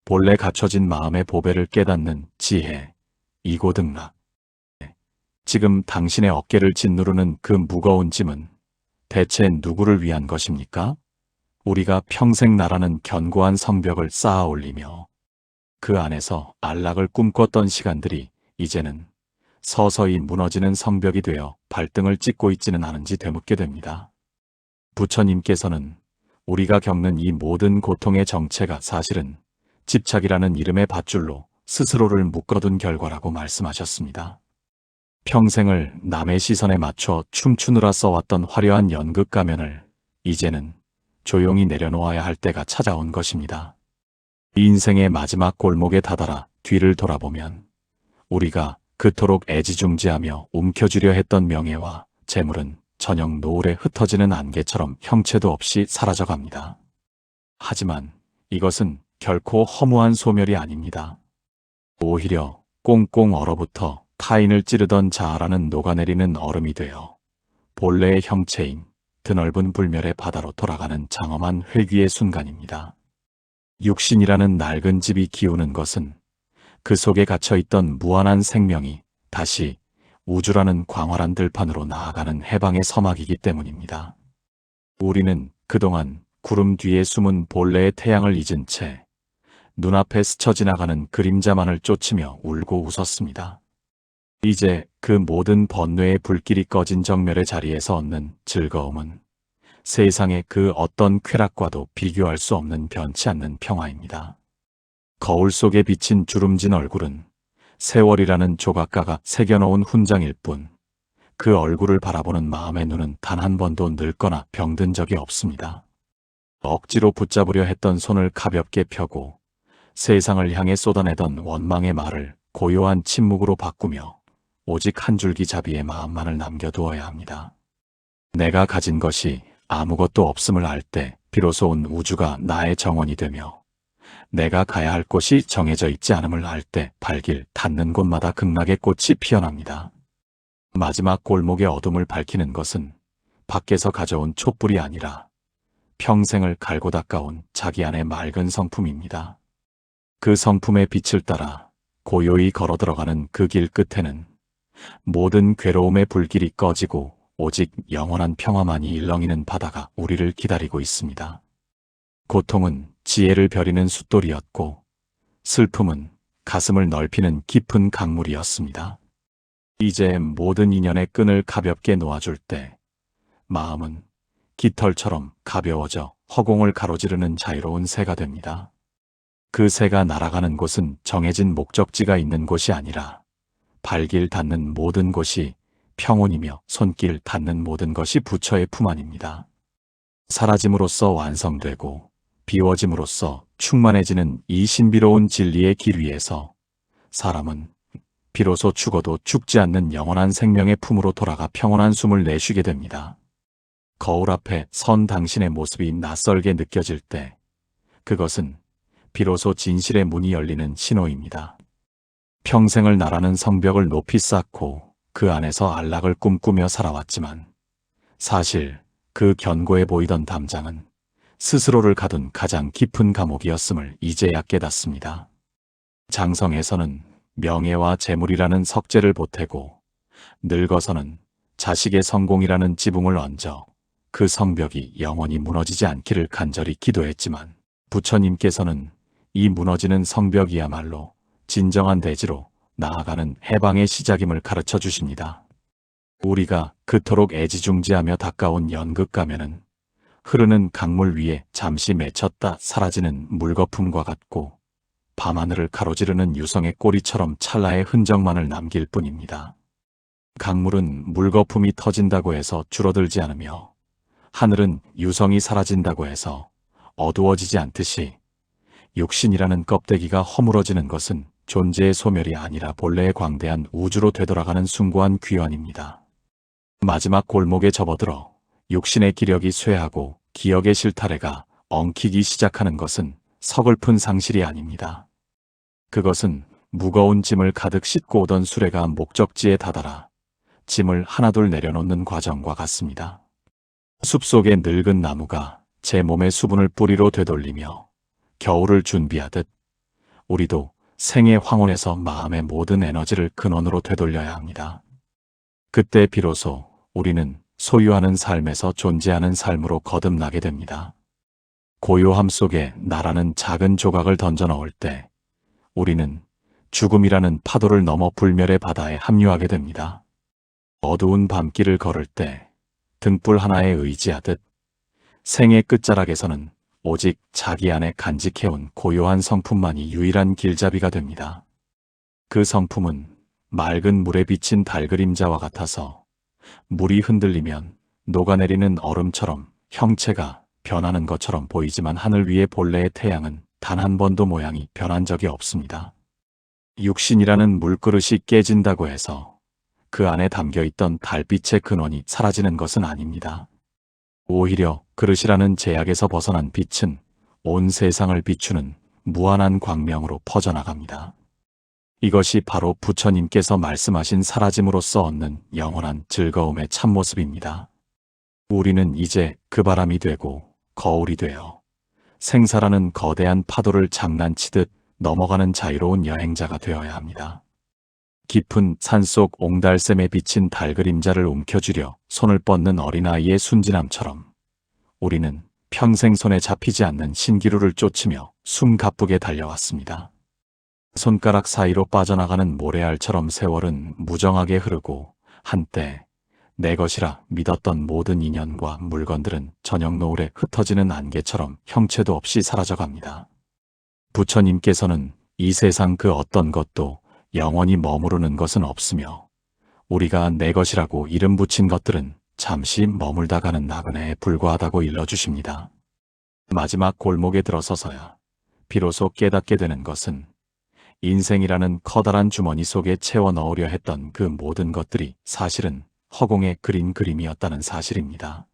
본래 갖춰진 마음의 보배를 깨닫는 지혜, 이고등락. 지금 당신의 어깨를 짓누르는 그 무거운 짐은 대체 누구를 위한 것입니까? 우리가 평생 나라는 견고한 성벽을 쌓아 올리며 그 안에서 안락을 꿈꿨던 시간들이 이제는 서서히 무너지는 성벽이 되어 발등을 찍고 있지는 않은지 되묻게 됩니다. 부처님께서는 우리가 겪는 이 모든 고통의 정체가 사실은 집착이라는 이름의 밧줄로 스스로를 묶어둔 결과라고 말씀하셨습니다. 평생을 남의 시선에 맞춰 춤추느라 써왔던 화려한 연극 가면을 이제는 조용히 내려놓아야 할 때가 찾아온 것입니다. 인생의 마지막 골목에 다다라 뒤를 돌아보면 우리가 그토록 애지중지하며 움켜쥐려 했던 명예와 재물은 저녁 노을에 흩어지는 안개처럼 형체도 없이 사라져갑니다. 하지만 이것은 결코 허무한 소멸이 아닙니다. 오히려 꽁꽁 얼어붙어 타인을 찌르던 자아라는 녹아내리는 얼음이 되어 본래의 형체인 드넓은 불멸의 바다로 돌아가는 장엄한 회귀의 순간입니다. 육신이라는 낡은 집이 기우는 것은 그 속에 갇혀있던 무한한 생명이 다시 우주라는 광활한 들판으로 나아가는 해방의 서막이기 때문입니다. 우리는 그동안 구름 뒤에 숨은 본래의 태양을 잊은 채 눈앞에 스쳐 지나가는 그림자만을 쫓으며 울고 웃었습니다. 이제 그 모든 번뇌의 불길이 꺼진 정멸의 자리에서 얻는 즐거움은 세상의 그 어떤 쾌락과도 비교할 수 없는 변치 않는 평화입니다. 거울 속에 비친 주름진 얼굴은 세월이라는 조각가가 새겨놓은 훈장일 뿐 그 얼굴을 바라보는 마음의 눈은 단 한 번도 늙거나 병든 적이 없습니다. 억지로 붙잡으려 했던 손을 가볍게 펴고 세상을 향해 쏟아내던 원망의 말을 고요한 침묵으로 바꾸며 오직 한 줄기 자비의 마음만을 남겨두어야 합니다. 내가 가진 것이 아무것도 없음을 알 때 비로소 온 우주가 나의 정원이 되며 내가 가야 할 곳이 정해져 있지 않음을 알 때 발길 닿는 곳마다 극락의 꽃이 피어납니다. 마지막 골목의 어둠을 밝히는 것은 밖에서 가져온 촛불이 아니라 평생을 갈고 닦아온 자기 안의 맑은 성품입니다. 그 성품의 빛을 따라 고요히 걸어 들어가는 그 길 끝에는 모든 괴로움의 불길이 꺼지고 오직 영원한 평화만이 일렁이는 바다가 우리를 기다리고 있습니다. 고통은 지혜를 벼리는 숫돌이었고 슬픔은 가슴을 넓히는 깊은 강물이었습니다. 이제 모든 인연의 끈을 가볍게 놓아줄 때 마음은 깃털처럼 가벼워져 허공을 가로지르는 자유로운 새가 됩니다. 그 새가 날아가는 곳은 정해진 목적지가 있는 곳이 아니라 발길 닿는 모든 곳이 평온이며 손길 닿는 모든 것이 부처의 품 안입니다. 사라짐으로써 완성되고 비워짐으로써 충만해지는 이 신비로운 진리의 길 위에서 사람은 비로소 죽어도 죽지 않는 영원한 생명의 품으로 돌아가 평온한 숨을 내쉬게 됩니다. 거울 앞에 선 당신의 모습이 낯설게 느껴질 때 그것은 비로소 진실의 문이 열리는 신호입니다. 평생을 나라는 성벽을 높이 쌓고 그 안에서 안락을 꿈꾸며 살아왔지만 사실 그 견고해 보이던 담장은 스스로를 가둔 가장 깊은 감옥이었음을 이제야 깨닫습니다. 장성에서는 명예와 재물이라는 석재를 보태고 늙어서는 자식의 성공이라는 지붕을 얹어 그 성벽이 영원히 무너지지 않기를 간절히 기도했지만 부처님께서는 이 무너지는 성벽이야말로 진정한 대지로 나아가는 해방의 시작임을 가르쳐 주십니다. 우리가 그토록 애지중지하며 닦아온 연극 가면은 흐르는 강물 위에 잠시 맺혔다 사라지는 물거품과 같고 밤하늘을 가로지르는 유성의 꼬리처럼 찰나의 흔적만을 남길 뿐입니다. 강물은 물거품이 터진다고 해서 줄어들지 않으며 하늘은 유성이 사라진다고 해서 어두워지지 않듯이 육신이라는 껍데기가 허물어지는 것은 존재의 소멸이 아니라 본래의 광대한 우주로 되돌아가는 숭고한 귀환입니다. 마지막 골목에 접어들어 육신의 기력이 쇠하고 기억의 실타래가 엉키기 시작하는 것은 서글픈 상실이 아닙니다. 그것은 무거운 짐을 가득 싣고 오던 수레가 목적지에 다다라 짐을 하나둘 내려놓는 과정과 같습니다. 숲속의 늙은 나무가 제 몸의 수분을 뿌리로 되돌리며 겨울을 준비하듯 우리도 생의 황혼에서 마음의 모든 에너지를 근원으로 되돌려야 합니다. 그때 비로소 우리는 소유하는 삶에서 존재하는 삶으로 거듭나게 됩니다. 고요함 속에 나라는 작은 조각을 던져 넣을 때 우리는 죽음이라는 파도를 넘어 불멸의 바다에 합류하게 됩니다. 어두운 밤길을 걸을 때 등불 하나에 의지하듯 생의 끝자락에서는 오직 자기 안에 간직해온 고요한 성품만이 유일한 길잡이가 됩니다. 그 성품은 맑은 물에 비친 달그림자와 같아서 물이 흔들리면 녹아내리는 얼음처럼 형체가 변하는 것처럼 보이지만 하늘 위의 본래의 태양은 단 한 번도 모양이 변한 적이 없습니다. 육신이라는 물그릇이 깨진다고 해서 그 안에 담겨있던 달빛의 근원이 사라지는 것은 아닙니다. 오히려 그릇이라는 제약에서 벗어난 빛은 온 세상을 비추는 무한한 광명으로 퍼져나갑니다. 이것이 바로 부처님께서 말씀하신 사라짐으로써 얻는 영원한 즐거움의 참모습입니다. 우리는 이제 그 바람이 되고 거울이 되어 생사라는 거대한 파도를 장난치듯 넘어가는 자유로운 여행자가 되어야 합니다. 깊은 산속 옹달샘에 비친 달그림자를 움켜쥐려 손을 뻗는 어린아이의 순진함처럼 우리는 평생 손에 잡히지 않는 신기루를 쫓으며 숨가쁘게 달려왔습니다. 손가락 사이로 빠져나가는 모래알처럼 세월은 무정하게 흐르고 한때 내 것이라 믿었던 모든 인연과 물건들은 저녁 노을에 흩어지는 안개처럼 형체도 없이 사라져갑니다. 부처님께서는 이 세상 그 어떤 것도 영원히 머무르는 것은 없으며 우리가 내 것이라고 이름 붙인 것들은 잠시 머물다 가는 나그네에 불과하다고 일러주십니다. 마지막 골목에 들어서서야 비로소 깨닫게 되는 것은 인생이라는 커다란 주머니 속에 채워 넣으려 했던 그 모든 것들이 사실은 허공에 그린 그림이었다는 사실입니다.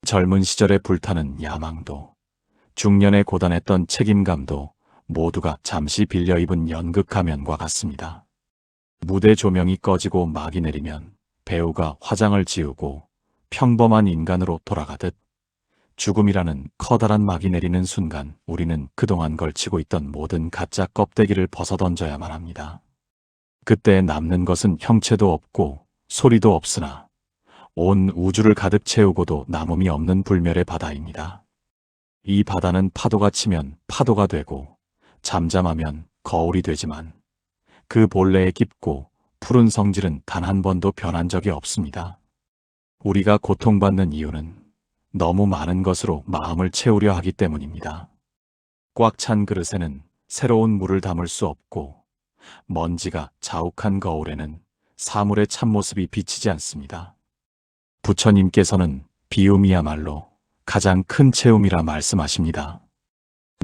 젊은 시절에 불타는 야망도, 중년에 고단했던 책임감도 모두가 잠시 빌려 입은 연극 가면과 같습니다. 무대 조명이 꺼지고 막이 내리면 배우가 화장을 지우고 평범한 인간으로 돌아가듯 죽음이라는 커다란 막이 내리는 순간 우리는 그동안 걸치고 있던 모든 가짜 껍데기를 벗어던져야만 합니다. 그때 남는 것은 형체도 없고 소리도 없으나 온 우주를 가득 채우고도 남음이 없는 불멸의 바다입니다. 이 바다는 파도가 치면 파도가 되고 잠잠하면 거울이 되지만 그 본래의 깊고 푸른 성질은 단 한 번도 변한 적이 없습니다. 우리가 고통받는 이유는 너무 많은 것으로 마음을 채우려 하기 때문입니다. 꽉 찬 그릇에는 새로운 물을 담을 수 없고 먼지가 자욱한 거울에는 사물의 참모습이 비치지 않습니다. 부처님께서는 비움이야말로 가장 큰 채움이라 말씀하십니다.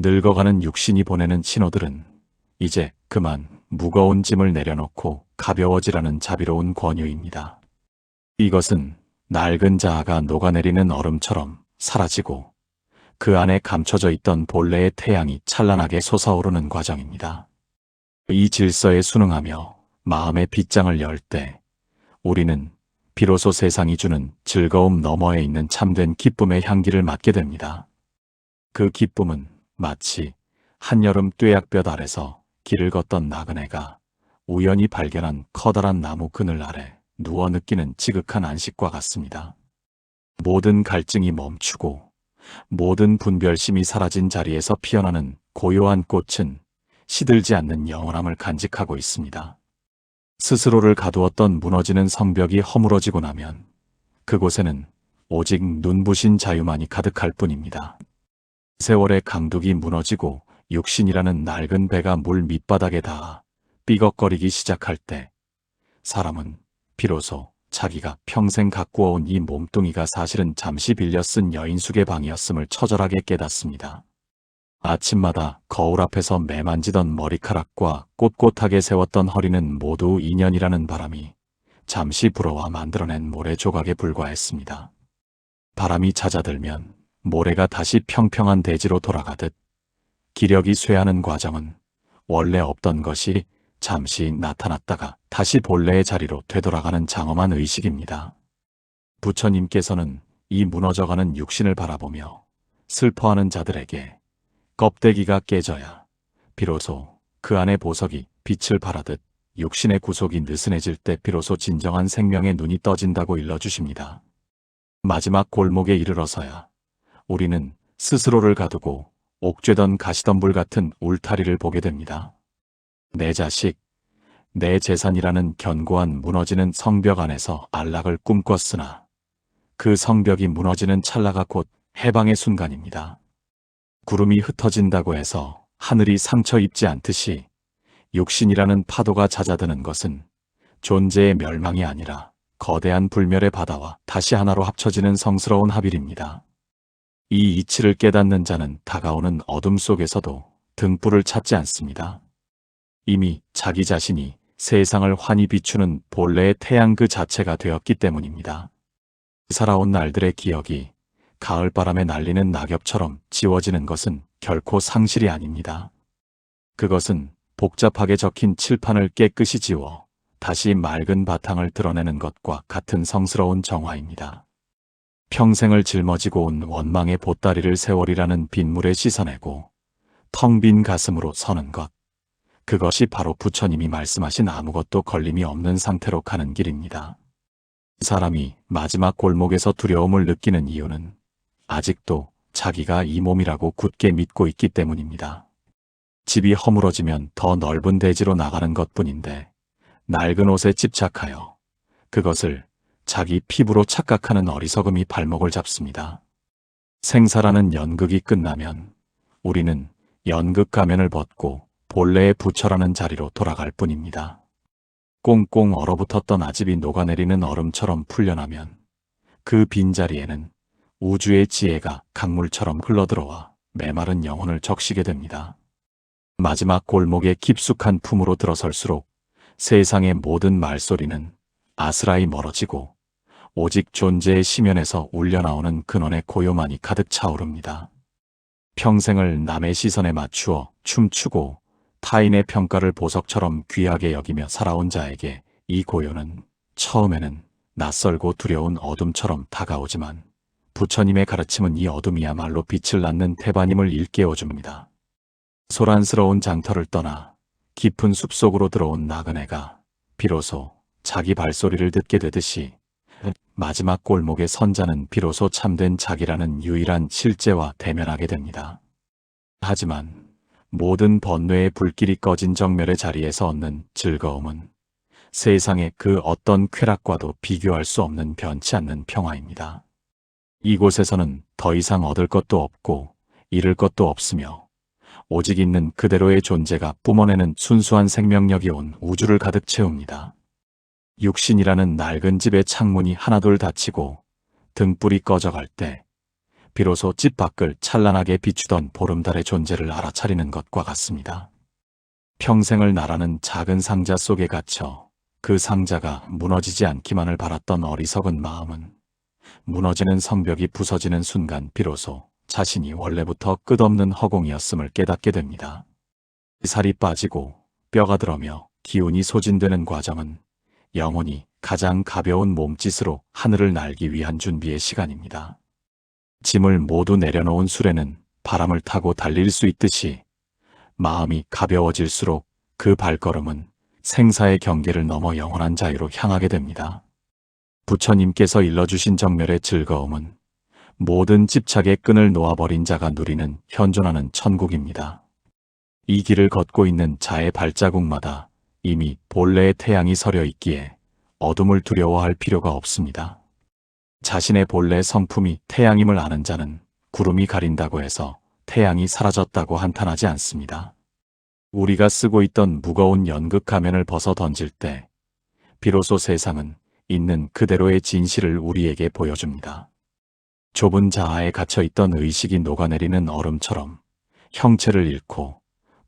늙어가는 육신이 보내는 신호들은 이제 그만 무거운 짐을 내려놓고 가벼워지라는 자비로운 권유입니다. 이것은 낡은 자아가 녹아내리는 얼음처럼 사라지고 그 안에 감춰져 있던 본래의 태양이 찬란하게 솟아오르는 과정입니다. 이 질서에 순응하며 마음의 빗장을 열 때 우리는 비로소 세상이 주는 즐거움 너머에 있는 참된 기쁨의 향기를 맡게 됩니다. 그 기쁨은 마치 한여름 뙤약볕 아래서 길을 걷던 나그네가 우연히 발견한 커다란 나무 그늘 아래 누워 느끼는 지극한 안식과 같습니다. 모든 갈증이 멈추고 모든 분별심이 사라진 자리에서 피어나는 고요한 꽃은 시들지 않는 영원함을 간직하고 있습니다. 스스로를 가두었던 무너지는 성벽이 허물어지고 나면 그곳에는 오직 눈부신 자유만이 가득할 뿐입니다. 세월의 강둑이 무너지고 육신이라는 낡은 배가 물 밑바닥에 닿아 삐걱거리기 시작할 때 사람은 비로소 자기가 평생 가꾸어온 이 몸뚱이가 사실은 잠시 빌려 쓴 여인숙의 방이었음을 처절하게 깨닫습니다. 아침마다 거울 앞에서 매만지던 머리카락과 꼿꼿하게 세웠던 허리는 모두 인연이라는 바람이 잠시 불어와 만들어낸 모래 조각에 불과했습니다. 바람이 잦아들면 모래가 다시 평평한 대지로 돌아가듯 기력이 쇠하는 과정은 원래 없던 것이 잠시 나타났다가 다시 본래의 자리로 되돌아가는 장엄한 의식입니다. 부처님께서는 이 무너져가는 육신을 바라보며 슬퍼하는 자들에게 껍데기가 깨져야 비로소 그 안의 보석이 빛을 발하듯 육신의 구속이 느슨해질 때 비로소 진정한 생명의 눈이 떠진다고 일러주십니다. 마지막 골목에 이르러서야 우리는 스스로를 가두고 옥죄던 가시덤불 같은 울타리를 보게 됩니다. 내 자식, 내 재산이라는 견고한 무너지는 성벽 안에서 안락을 꿈꿨으나 그 성벽이 무너지는 찰나가 곧 해방의 순간입니다. 구름이 흩어진다고 해서 하늘이 상처 입지 않듯이 육신이라는 파도가 잦아드는 것은 존재의 멸망이 아니라 거대한 불멸의 바다와 다시 하나로 합쳐지는 성스러운 합일입니다. 이 이치를 깨닫는 자는 다가오는 어둠 속에서도 등불을 찾지 않습니다. 이미 자기 자신이 세상을 환히 비추는 본래의 태양 그 자체가 되었기 때문입니다. 살아온 날들의 기억이 가을바람에 날리는 낙엽처럼 지워지는 것은 결코 상실이 아닙니다. 그것은 복잡하게 적힌 칠판을 깨끗이 지워 다시 맑은 바탕을 드러내는 것과 같은 성스러운 정화입니다. 평생을 짊어지고 온 원망의 보따리를 세월이라는 빗물에 씻어내고 텅 빈 가슴으로 서는 것. 그것이 바로 부처님이 말씀하신 아무것도 걸림이 없는 상태로 가는 길입니다. 사람이 마지막 골목에서 두려움을 느끼는 이유는 아직도 자기가 이 몸이라고 굳게 믿고 있기 때문입니다. 집이 허물어지면 더 넓은 대지로 나가는 것뿐인데 낡은 옷에 집착하여 그것을 자기 피부로 착각하는 어리석음이 발목을 잡습니다. 생사라는 연극이 끝나면 우리는 연극 가면을 벗고 본래의 부처라는 자리로 돌아갈 뿐입니다. 꽁꽁 얼어붙었던 아집이 녹아내리는 얼음처럼 풀려나면 그 빈자리에는 우주의 지혜가 강물처럼 흘러들어와 메마른 영혼을 적시게 됩니다. 마지막 골목의 깊숙한 품으로 들어설수록 세상의 모든 말소리는 아스라이 멀어지고 오직 존재의 심연에서 울려나오는 근원의 고요만이 가득 차오릅니다. 평생을 남의 시선에 맞추어 춤추고 타인의 평가를 보석처럼 귀하게 여기며 살아온 자에게 이 고요는 처음에는 낯설고 두려운 어둠처럼 다가오지만 부처님의 가르침은 이 어둠이야말로 빛을 낳는 태반임을 일깨워줍니다. 소란스러운 장터를 떠나 깊은 숲속으로 들어온 나그네가 비로소 자기 발소리를 듣게 되듯이 마지막 골목의 선자는 비로소 참된 자기라는 유일한 실제와 대면하게 됩니다. 하지만 모든 번뇌의 불길이 꺼진 정멸의 자리에서 얻는 즐거움은 세상의 그 어떤 쾌락과도 비교할 수 없는 변치 않는 평화입니다. 이곳에서는 더 이상 얻을 것도 없고 잃을 것도 없으며 오직 있는 그대로의 존재가 뿜어내는 순수한 생명력이 온 우주를 가득 채웁니다. 육신이라는 낡은 집의 창문이 하나둘 닫히고 등불이 꺼져갈 때 비로소 집 밖을 찬란하게 비추던 보름달의 존재를 알아차리는 것과 같습니다. 평생을 나라는 작은 상자 속에 갇혀 그 상자가 무너지지 않기만을 바랐던 어리석은 마음은 무너지는 성벽이 부서지는 순간 비로소 자신이 원래부터 끝없는 허공이었음을 깨닫게 됩니다. 살이 빠지고 뼈가 들어며 기운이 소진되는 과정은 영혼이 가장 가벼운 몸짓으로 하늘을 날기 위한 준비의 시간입니다. 짐을 모두 내려놓은 수레는 바람을 타고 달릴 수 있듯이 마음이 가벼워질수록 그 발걸음은 생사의 경계를 넘어 영원한 자유로 향하게 됩니다. 부처님께서 일러주신 정멸의 즐거움은 모든 집착의 끈을 놓아버린 자가 누리는 현존하는 천국입니다. 이 길을 걷고 있는 자의 발자국마다 이미 본래의 태양이 서려 있기에 어둠을 두려워할 필요가 없습니다. 자신의 본래 성품이 태양임을 아는 자는 구름이 가린다고 해서 태양이 사라졌다고 한탄하지 않습니다. 우리가 쓰고 있던 무거운 연극 가면을 벗어 던질 때 비로소 세상은 있는 그대로의 진실을 우리에게 보여줍니다. 좁은 자아에 갇혀있던 의식이 녹아내리는 얼음처럼 형체를 잃고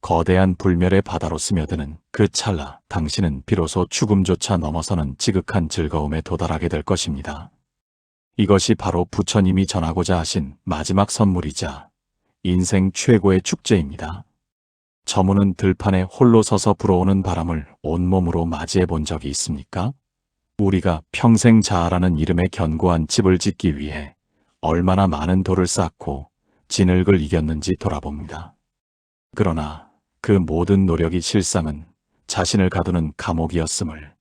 거대한 불멸의 바다로 스며드는 그 찰나 당신은 비로소 죽음조차 넘어서는 지극한 즐거움에 도달하게 될 것입니다. 이것이 바로 부처님이 전하고자 하신 마지막 선물이자 인생 최고의 축제입니다. 저무는 들판에 홀로 서서 불어오는 바람을 온몸으로 맞이해 본 적이 있습니까? 우리가 평생 자아라는 이름의 견고한 집을 짓기 위해 얼마나 많은 돌을 쌓고 진흙을 이겼는지 돌아봅니다. 그러나 그 모든 노력이 실상은 자신을 가두는 감옥이었음을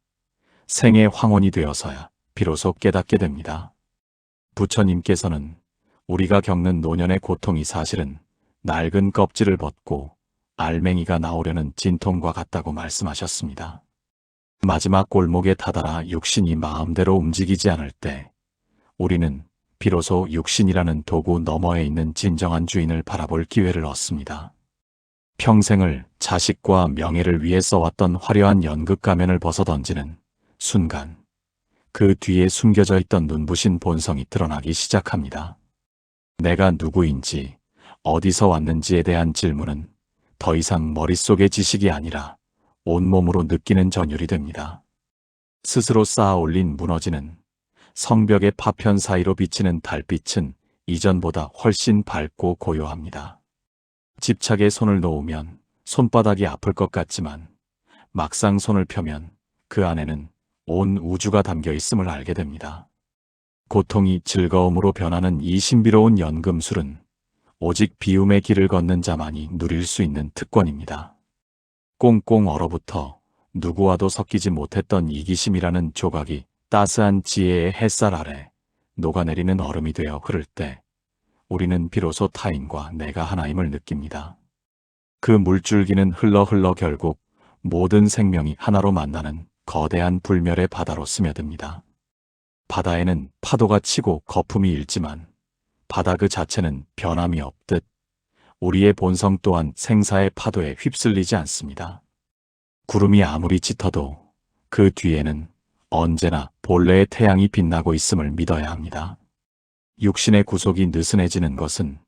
생의 황혼이 되어서야 비로소 깨닫게 됩니다. 부처님께서는 우리가 겪는 노년의 고통이 사실은 낡은 껍질을 벗고 알맹이가 나오려는 진통과 같다고 말씀하셨습니다. 마지막 골목에 다다라 육신이 마음대로 움직이지 않을 때 우리는 비로소 육신이라는 도구 너머에 있는 진정한 주인을 바라볼 기회를 얻습니다. 평생을 자식과 명예를 위해 써왔던 화려한 연극 가면을 벗어던지는 순간 그 뒤에 숨겨져 있던 눈부신 본성이 드러나기 시작합니다. 내가 누구인지 어디서 왔는지에 대한 질문은 더 이상 머릿속의 지식이 아니라 온몸으로 느끼는 전율이 됩니다. 스스로 쌓아 올린 무너지는 성벽의 파편 사이로 비치는 달빛은 이전보다 훨씬 밝고 고요합니다. 집착에 손을 놓으면 손바닥이 아플 것 같지만 막상 손을 펴면 그 안에는 온 우주가 담겨 있음을 알게 됩니다. 고통이 즐거움으로 변하는 이 신비로운 연금술은 오직 비움의 길을 걷는 자만이 누릴 수 있는 특권입니다. 꽁꽁 얼어붙어 누구와도 섞이지 못했던 이기심이라는 조각이 따스한 지혜의 햇살 아래 녹아내리는 얼음이 되어 흐를 때 우리는 비로소 타인과 내가 하나임을 느낍니다. 그 물줄기는 흘러 결국 모든 생명이 하나로 만나는 거대한 불멸의 바다로 스며듭니다. 바다에는 파도가 치고 거품이 일지만 바다 그 자체는 변함이 없듯 우리의 본성 또한 생사의 파도에 휩쓸리지 않습니다. 구름이 아무리 짙어도 그 뒤에는 언제나 본래의 태양이 빛나고 있음을 믿어야 합니다. 육신의 구속이 느슨해지는 것은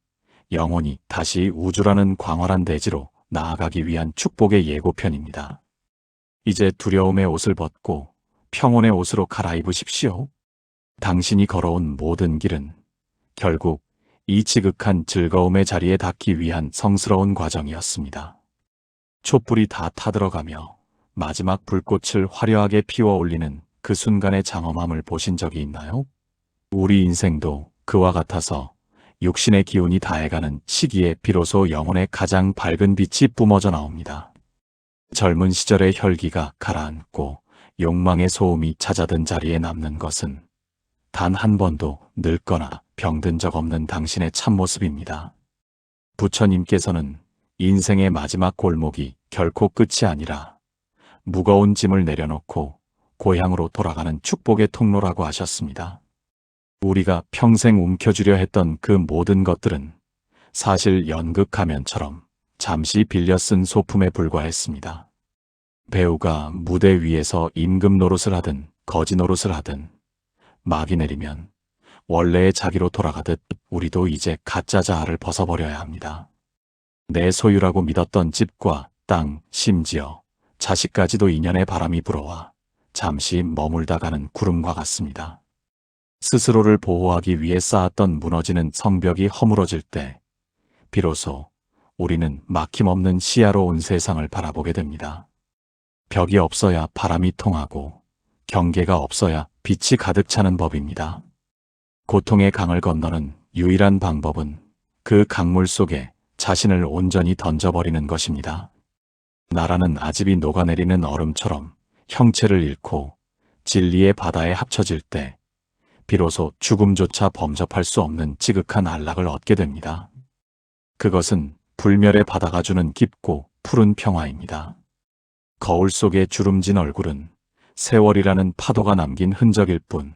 영혼이 다시 우주라는 광활한 대지로 나아가기 위한 축복의 예고편입니다. 이제 두려움의 옷을 벗고 평온의 옷으로 갈아입으십시오. 당신이 걸어온 모든 길은 결국 이 지극한 즐거움의 자리에 닿기 위한 성스러운 과정이었습니다. 촛불이 다 타들어가며 마지막 불꽃을 화려하게 피워 올리는 그 순간의 장엄함을 보신 적이 있나요? 우리 인생도 그와 같아서 육신의 기운이 다해가는 시기에 비로소 영혼의 가장 밝은 빛이 뿜어져 나옵니다. 젊은 시절의 혈기가 가라앉고 욕망의 소음이 찾아든 자리에 남는 것은 단 한 번도 늙거나 병든 적 없는 당신의 참모습입니다. 부처님께서는 인생의 마지막 골목이 결코 끝이 아니라 무거운 짐을 내려놓고 고향으로 돌아가는 축복의 통로라고 하셨습니다. 우리가 평생 움켜쥐려 했던 그 모든 것들은 사실 연극 가면처럼 잠시 빌려 쓴 소품에 불과했습니다. 배우가 무대 위에서 임금 노릇을 하든 거지 노릇을 하든 막이 내리면 원래의 자기로 돌아가듯 우리도 이제 가짜 자아를 벗어버려야 합니다. 내 소유라고 믿었던 집과 땅, 심지어 자식까지도 인연의 바람이 불어와 잠시 머물다 가는 구름과 같습니다. 스스로를 보호하기 위해 쌓았던 무너지는 성벽이 허물어질 때 비로소 우리는 막힘없는 시야로 온 세상을 바라보게 됩니다. 벽이 없어야 바람이 통하고 경계가 없어야 빛이 가득 차는 법입니다. 고통의 강을 건너는 유일한 방법은 그 강물 속에 자신을 온전히 던져버리는 것입니다. 나라는 아집이 녹아내리는 얼음처럼 형체를 잃고 진리의 바다에 합쳐질 때 비로소 죽음조차 범접할 수 없는 지극한 안락을 얻게 됩니다. 그것은 불멸의 바다가 주는 깊고 푸른 평화입니다. 거울 속에 주름진 얼굴은 세월이라는 파도가 남긴 흔적일 뿐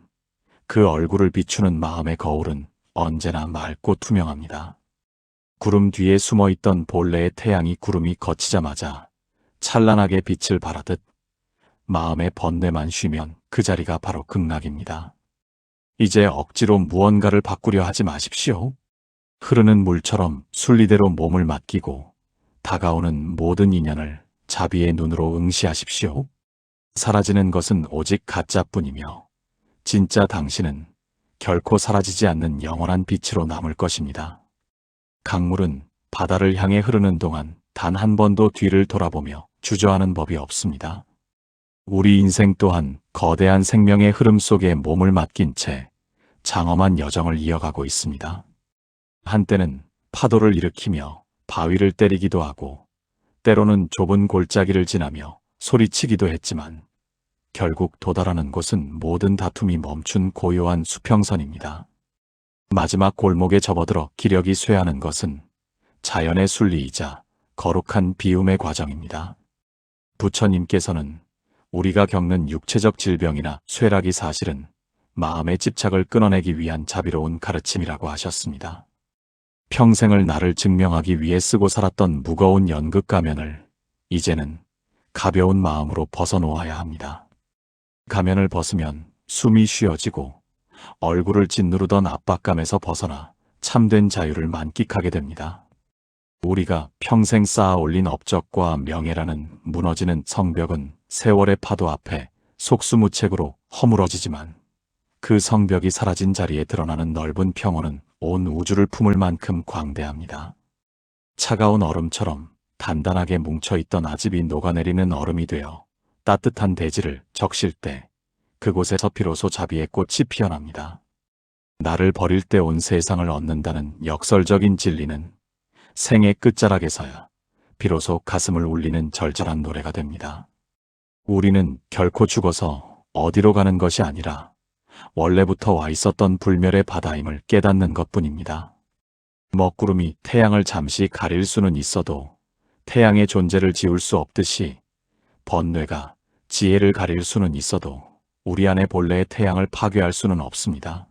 그 얼굴을 비추는 마음의 거울은 언제나 맑고 투명합니다. 구름 뒤에 숨어있던 본래의 태양이 구름이 걷히자마자 찬란하게 빛을 발하듯 마음의 번뇌만 쉬면 그 자리가 바로 극락입니다. 이제 억지로 무언가를 바꾸려 하지 마십시오. 흐르는 물처럼 순리대로 몸을 맡기고 다가오는 모든 인연을 자비의 눈으로 응시하십시오. 사라지는 것은 오직 가짜뿐이며 진짜 당신은 결코 사라지지 않는 영원한 빛으로 남을 것입니다. 강물은 바다를 향해 흐르는 동안 단 한 번도 뒤를 돌아보며 주저하는 법이 없습니다. 우리 인생 또한 거대한 생명의 흐름 속에 몸을 맡긴 채 장엄한 여정을 이어가고 있습니다. 한때는 파도를 일으키며 바위를 때리기도 하고 때로는 좁은 골짜기를 지나며 소리치기도 했지만 결국 도달하는 곳은 모든 다툼이 멈춘 고요한 수평선입니다. 마지막 골목에 접어들어 기력이 쇠하는 것은 자연의 순리이자 거룩한 비움의 과정입니다. 부처님께서는 우리가 겪는 육체적 질병이나 쇠락이 사실은 마음의 집착을 끊어내기 위한 자비로운 가르침이라고 하셨습니다. 평생을 나를 증명하기 위해 쓰고 살았던 무거운 연극 가면을 이제는 가벼운 마음으로 벗어놓아야 합니다. 가면을 벗으면 숨이 쉬어지고 얼굴을 짓누르던 압박감에서 벗어나 참된 자유를 만끽하게 됩니다. 우리가 평생 쌓아 올린 업적과 명예라는 무너지는 성벽은 세월의 파도 앞에 속수무책으로 허물어지지만 그 성벽이 사라진 자리에 드러나는 넓은 평온은 온 우주를 품을 만큼 광대합니다. 차가운 얼음처럼 단단하게 뭉쳐있던 아집이 녹아내리는 얼음이 되어 따뜻한 대지를 적실 때 그곳에서 비로소 자비의 꽃이 피어납니다. 나를 버릴 때 온 세상을 얻는다는 역설적인 진리는 생의 끝자락에서야 비로소 가슴을 울리는 절절한 노래가 됩니다. 우리는 결코 죽어서 어디로 가는 것이 아니라 원래부터 와 있었던 불멸의 바다임을 깨닫는 것뿐입니다. 먹구름이 태양을 잠시 가릴 수는 있어도 태양의 존재를 지울 수 없듯이 번뇌가 지혜를 가릴 수는 있어도 우리 안의 본래의 태양을 파괴할 수는 없습니다.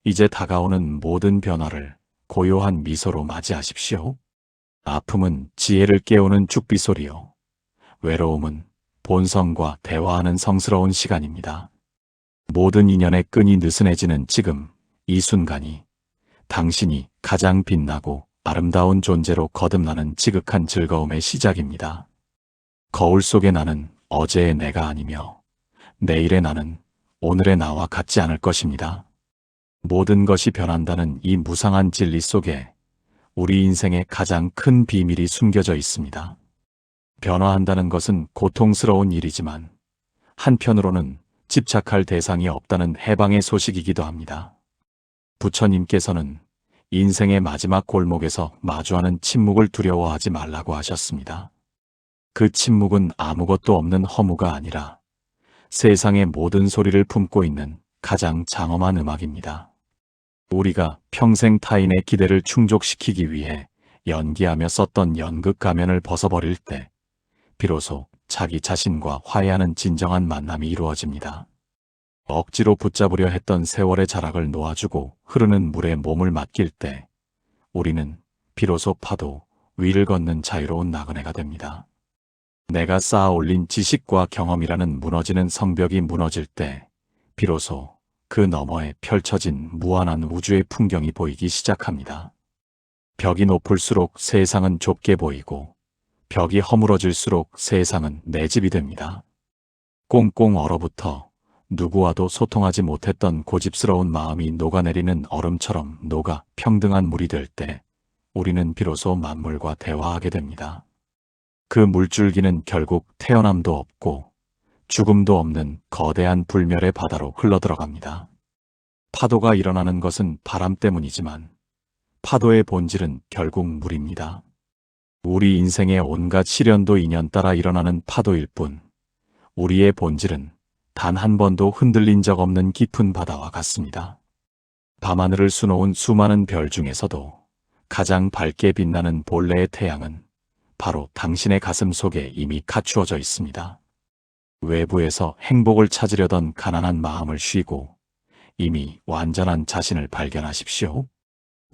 이제 다가오는 모든 변화를 고요한 미소로 맞이하십시오. 아픔은 지혜를 깨우는 죽비소리요. 외로움은 본성과 대화하는 성스러운 시간입니다. 모든 인연의 끈이 느슨해지는 지금 이 순간이 당신이 가장 빛나고 아름다운 존재로 거듭나는 지극한 즐거움의 시작입니다. 거울 속의 나는 어제의 내가 아니며 내일의 나는 오늘의 나와 같지 않을 것입니다. 모든 것이 변한다는 이 무상한 진리 속에 우리 인생의 가장 큰 비밀이 숨겨져 있습니다. 변화한다는 것은 고통스러운 일이지만 한편으로는 집착할 대상이 없다는 해방의 소식이기도 합니다. 부처님께서는 인생의 마지막 골목에서 마주하는 침묵을 두려워하지 말라고 하셨습니다. 그 침묵은 아무것도 없는 허무가 아니라 세상의 모든 소리를 품고 있는 가장 장엄한 음악입니다. 우리가 평생 타인의 기대를 충족시키기 위해 연기하며 썼던 연극 가면을 벗어버릴 때 비로소 자기 자신과 화해하는 진정한 만남이 이루어집니다. 억지로 붙잡으려 했던 세월의 자락을 놓아주고 흐르는 물에 몸을 맡길 때 우리는 비로소 파도 위를 걷는 자유로운 나그네가 됩니다. 내가 쌓아 올린 지식과 경험이라는 무너지는 성벽이 무너질 때 비로소 그 너머에 펼쳐진 무한한 우주의 풍경이 보이기 시작합니다. 벽이 높을수록 세상은 좁게 보이고 벽이 허물어질수록 세상은 내 집이 됩니다. 꽁꽁 얼어붙어 누구와도 소통하지 못했던 고집스러운 마음이 녹아내리는 얼음처럼 녹아 평등한 물이 될 때 우리는 비로소 만물과 대화하게 됩니다. 그 물줄기는 결국 태어남도 없고 죽음도 없는 거대한 불멸의 바다로 흘러들어갑니다. 파도가 일어나는 것은 바람 때문이지만 파도의 본질은 결국 물입니다. 우리 인생의 온갖 시련도 인연 따라 일어나는 파도일 뿐 우리의 본질은 단 한 번도 흔들린 적 없는 깊은 바다와 같습니다. 밤하늘을 수놓은 수많은 별 중에서도 가장 밝게 빛나는 본래의 태양은 바로 당신의 가슴 속에 이미 갖추어져 있습니다. 외부에서 행복을 찾으려던 가난한 마음을 쉬고 이미 완전한 자신을 발견하십시오.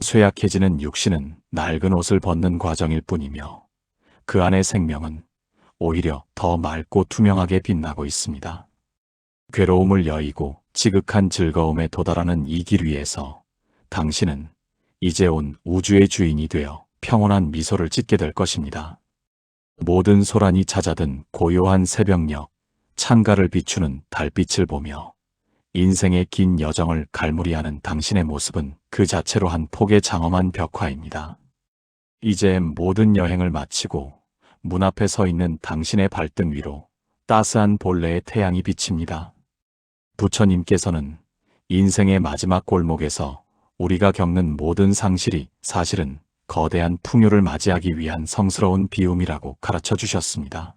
쇠약해지는 육신은 낡은 옷을 벗는 과정일 뿐이며 그 안의 생명은 오히려 더 맑고 투명하게 빛나고 있습니다. 괴로움을 여의고 지극한 즐거움에 도달하는 이 길 위에서 당신은 이제 온 우주의 주인이 되어 평온한 미소를 짓게 될 것입니다. 모든 소란이 잦아든 고요한 새벽녘, 창가를 비추는 달빛을 보며 인생의 긴 여정을 갈무리하는 당신의 모습은 그 자체로 한 폭의 장엄한 벽화입니다. 이제 모든 여행을 마치고 문 앞에 서 있는 당신의 발등 위로 따스한 본래의 태양이 비칩니다. 부처님께서는 인생의 마지막 골목에서 우리가 겪는 모든 상실이 사실은 거대한 풍요를 맞이하기 위한 성스러운 비움이라고 가르쳐 주셨습니다.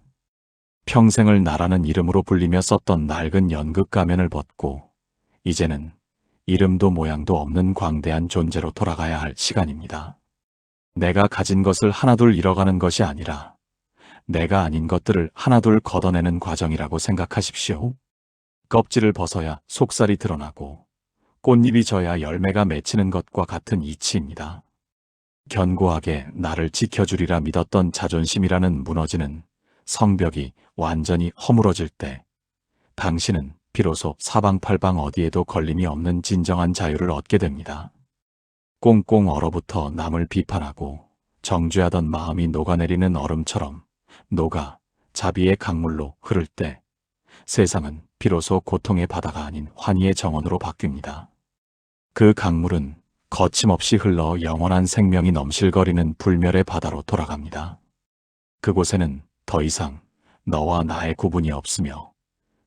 평생을 나라는 이름으로 불리며 썼던 낡은 연극 가면을 벗고 이제는 이름도 모양도 없는 광대한 존재로 돌아가야 할 시간입니다. 내가 가진 것을 하나둘 잃어가는 것이 아니라 내가 아닌 것들을 하나둘 걷어내는 과정이라고 생각하십시오. 껍질을 벗어야 속살이 드러나고 꽃잎이 져야 열매가 맺히는 것과 같은 이치입니다. 견고하게 나를 지켜주리라 믿었던 자존심이라는 무너지는 성벽이 완전히 허물어질 때 당신은 비로소 사방팔방 어디에도 걸림이 없는 진정한 자유를 얻게 됩니다. 꽁꽁 얼어붙어 남을 비판하고 정죄하던 마음이 녹아내리는 얼음처럼 녹아 자비의 강물로 흐를 때 세상은 비로소 고통의 바다가 아닌 환희의 정원으로 바뀝니다. 그 강물은 거침없이 흘러 영원한 생명이 넘실거리는 불멸의 바다로 돌아갑니다. 그곳에는 더 이상 너와 나의 구분이 없으며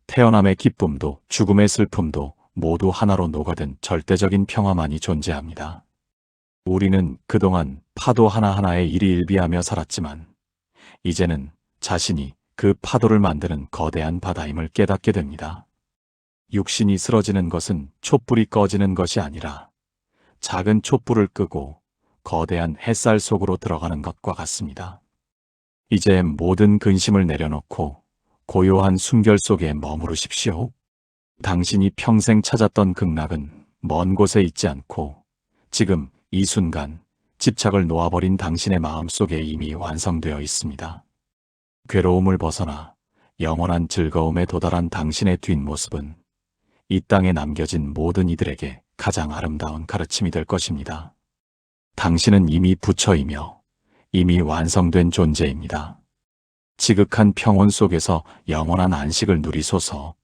태어남의 기쁨도 죽음의 슬픔도 모두 하나로 녹아든 절대적인 평화만이 존재합니다. 우리는 그동안 파도 하나하나에 일희일비하며 살았지만 이제는 자신이 그 파도를 만드는 거대한 바다임을 깨닫게 됩니다. 육신이 쓰러지는 것은 촛불이 꺼지는 것이 아니라 작은 촛불을 끄고 거대한 햇살 속으로 들어가는 것과 같습니다. 이제 모든 근심을 내려놓고 고요한 숨결 속에 머무르십시오. 당신이 평생 찾았던 극락은 먼 곳에 있지 않고 지금 이 순간 집착을 놓아버린 당신의 마음 속에 이미 완성되어 있습니다. 괴로움을 벗어나 영원한 즐거움에 도달한 당신의 뒷모습은 이 땅에 남겨진 모든 이들에게 가장 아름다운 가르침이 될 것입니다. 당신은 이미 부처이며 이미 완성된 존재입니다. 지극한 평온 속에서 영원한 안식을 누리소서.